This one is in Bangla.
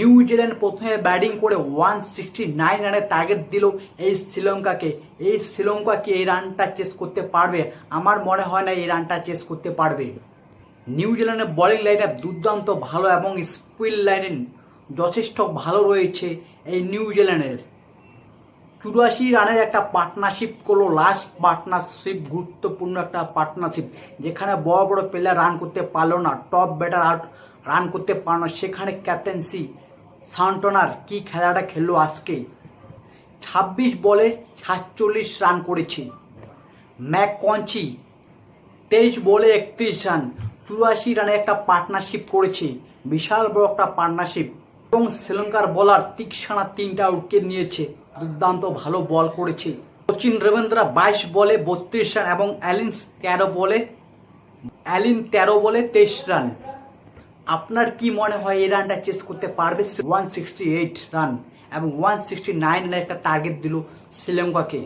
নিউজিল্যান্ড প্রথমে ব্যাটিং করে 169 রানের টার্গেট দিল এই শ্রীলঙ্কাকে। এই শ্রীলঙ্কা কি এই রানটা চেস করতে পারবে? আমার মনে হয় না এই রানটা চেস করতে পারবে। নিউজিল্যান্ডের বোলিং লাইন আপ দুর্দান্ত ভালো এবং স্পিন লাইন যথেষ্ট ভালো রয়েছে এই নিউজিল্যান্ডের। 84 রানের একটা পার্টনারশিপ করলো, লাস্ট পার্টনারশিপ, গুরুত্বপূর্ণ একটা পার্টনারশিপ, যেখানে বড় বড় প্লেয়ার রান করতে পারলো না, টপ ব্যাটার আউট রান করতে পারলো না, সেখানে ক্যাপ্টেন্সি সান্টনার কি খেলাটা খেললো আজকে। 26 বলে 47 রান করেছে। ম্যাককঞ্চি 23 বলে 31 রান, 84 রানে একটা পার্টনারশিপ করেছে, বিশাল বড় একটা পার্টনারশিপ। এবং শ্রীলঙ্কার বোলার তীক্ষ্ণা 3টা উইকেট নিয়েছে, দুর্দান্ত ভালো বল করেছে। সচিন রবীন্দ্র 22 বলে 32 রান এবং অ্যালিন 13 বলে 23 রান। আপনার কি মনে হয় এই রানটা চেস করতে পারবে? 168 রান এবং 169 রানের একটা টার্গেট দিল শ্রীলঙ্কাকে।